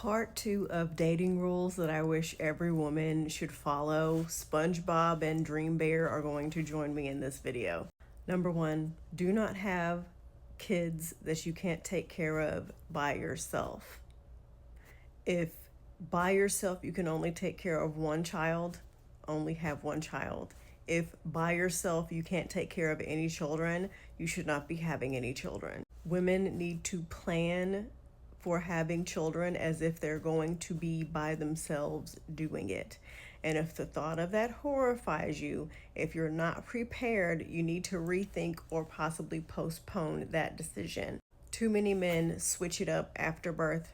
Part 2 of dating rules that I wish every woman should follow. SpongeBob and Dream Bear are going to join me in this video. Number 1, do not have kids that you can't take care of by yourself. If by yourself you can only take care of one child, only have one child. If by yourself you can't take care of any children, you should not be having any children. Women need to plan for having children as if they're going to be by themselves doing it. And if the thought of that horrifies you, if you're not prepared, you need to rethink or possibly postpone that decision. Too many men switch it up after birth.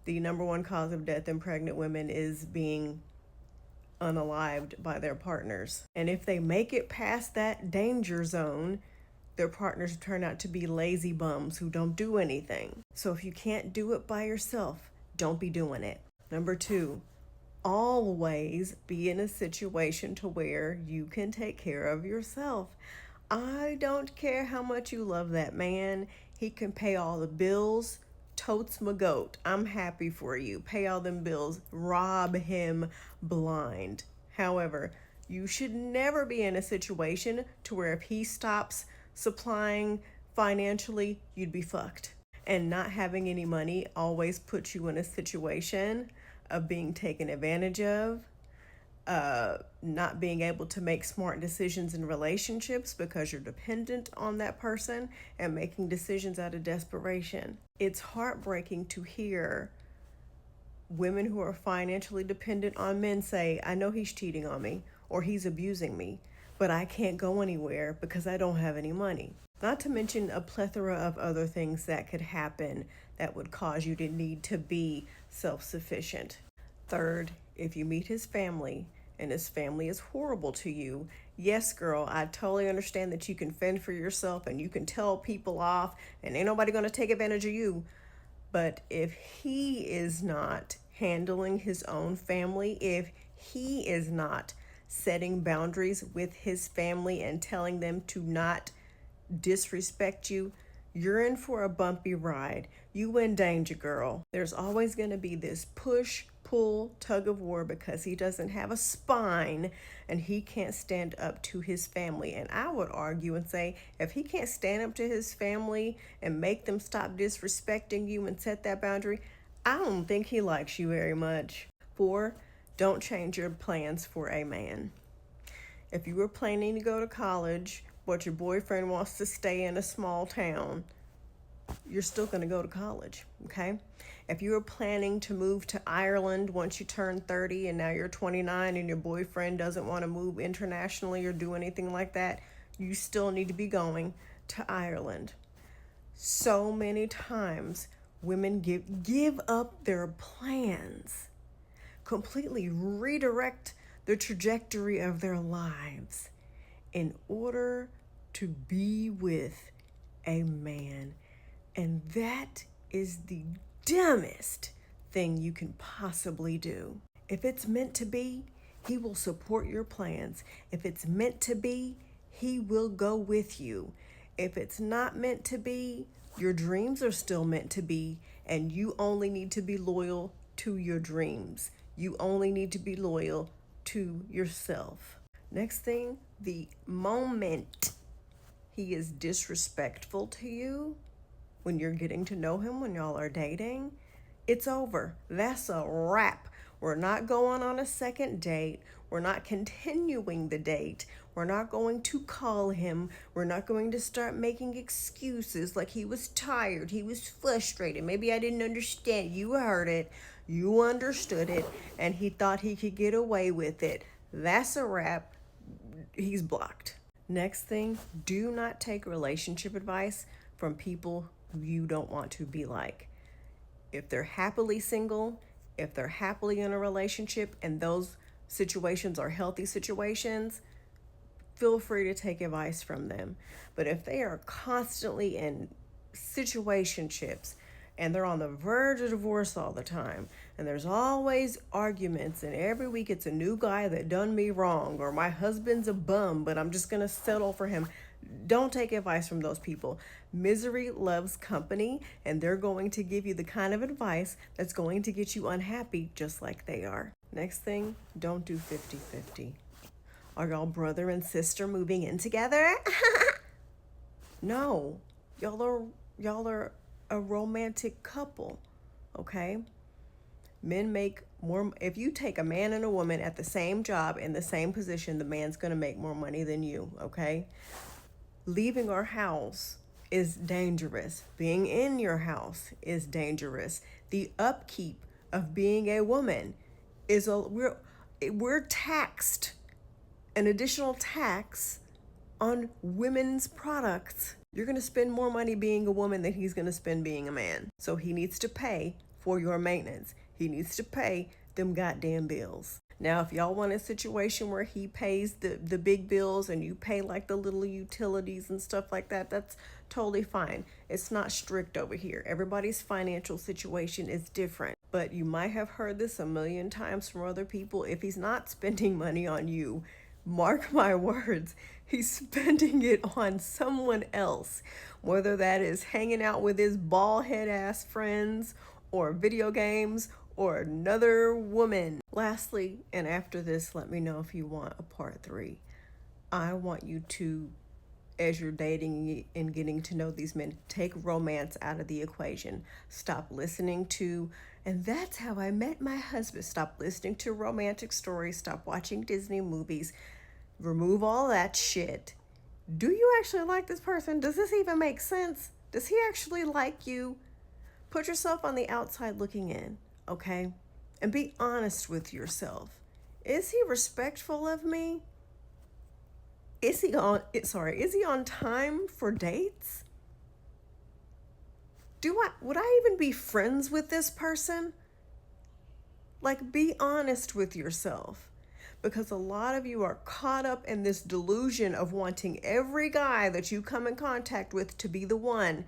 The number one cause of death in pregnant women is being unalived by their partners. And if they make it past that danger zone, their partners turn out to be lazy bums who don't do anything. So if you can't do it by yourself, don't be doing it. Number 2, always be in a situation to where you can take care of yourself. I don't care how much you love that man. He can pay all the bills. Totes my goat. I'm happy for you. Pay all them bills. Rob him blind. However, you should never be in a situation to where if he stops supplying financially, you'd be fucked. And not having any money always puts you in a situation of being taken advantage of, not being able to make smart decisions in relationships because you're dependent on that person and making decisions out of desperation. It's heartbreaking to hear women who are financially dependent on men say, I know he's cheating on me or he's abusing me, but I can't go anywhere because I don't have any money. Not to mention a plethora of other things that could happen that would cause you to need to be self-sufficient. Third, if you meet his family and his family is horrible to you, yes, girl, I totally understand that you can fend for yourself and you can tell people off and ain't nobody gonna take advantage of you. But if he is not handling his own family, if he is not setting boundaries with his family and telling them to not disrespect you, you're in for a bumpy ride. You in danger, girl. There's always going to be this push, pull, tug of war because he doesn't have a spine and he can't stand up to his family. And I would argue and say, if he can't stand up to his family and make them stop disrespecting you and set that boundary, I don't think he likes you very much. 4, don't change your plans for a man. If you were planning to go to college, but your boyfriend wants to stay in a small town, you're still going to go to college, okay? If you were planning to move to Ireland once you turn 30 and now you're 29 and your boyfriend doesn't want to move internationally or do anything like that, you still need to be going to Ireland. So many times women give up their plans, completely redirect the trajectory of their lives in order to be with a man. And that is the dumbest thing you can possibly do. If it's meant to be, he will support your plans. If it's meant to be, he will go with you. If it's not meant to be, your dreams are still meant to be, and you only need to be loyal to your dreams. You only need to be loyal to yourself. Next thing, the moment he is disrespectful to you, when you're getting to know him, when y'all are dating, it's over. That's a wrap. We're not going on a second date. We're not continuing the date. We're not going to call him. We're not going to start making excuses like he was tired, he was frustrated, maybe I didn't understand. You heard it, you understood it, and he thought he could get away with it. That's a wrap. He's blocked. Next thing, do not take relationship advice from people who you don't want to be like. If they're happily single, if they're happily in a relationship and those situations are healthy situations, feel free to take advice from them. But if they are constantly in situationships and they're on the verge of divorce all the time, and there's always arguments, and every week it's a new guy that done me wrong, or my husband's a bum, but I'm just gonna settle for him. Don't take advice from those people. Misery loves company, and they're going to give you the kind of advice that's going to get you unhappy just like they are. Next thing, don't do 50-50. Are y'all brother and sister moving in together? No. Y'all are a romantic couple, okay? Men make more. If you take a man and a woman at the same job in the same position, the man's going to make more money than you, okay? Leaving our house is dangerous. Being in your house is dangerous. The upkeep of being a woman is we're taxed, an additional tax on women's products. You're going to spend more money being a woman than he's going to spend being a man. So he needs to pay for your maintenance. He needs to pay them goddamn bills. Now, if y'all want a situation where he pays the big bills and you pay like the little utilities and stuff like that, that's totally fine. It's not strict over here. Everybody's financial situation is different. But you might have heard this a million times from other people. If he's not spending money on you, mark my words, he's spending it on someone else. Whether that is hanging out with his bald head ass friends or video games or another woman. Lastly, and after this, let me know if you want a part 3. I want you to, as you're dating and getting to know these men, take romance out of the equation. Stop listening to, and that's how I met my husband. Stop listening to romantic stories. Stop watching Disney movies. Remove all that shit. Do you actually like this person? Does this even make sense? Does he actually like you? Put yourself on the outside looking in, okay? And be honest with yourself. Is he respectful of me? Is he on time for dates? Would I even be friends with this person? Like, be honest with yourself. Because a lot of you are caught up in this delusion of wanting every guy that you come in contact with to be the one,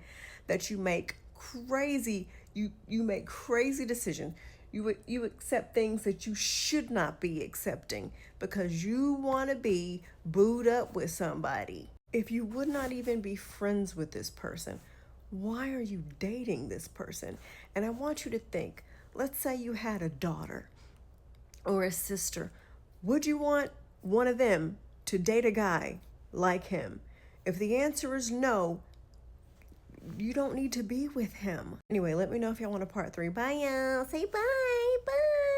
that you make crazy, you make crazy decisions. You accept things that you should not be accepting because you want to be booed up with somebody. If you would not even be friends with this person, why are you dating this person? And I want you to think, let's say you had a daughter or a sister. Would you want one of them to date a guy like him? If the answer is no, you don't need to be with him. Anyway, let me know if y'all want a part 3. Bye, y'all. Say bye. Bye.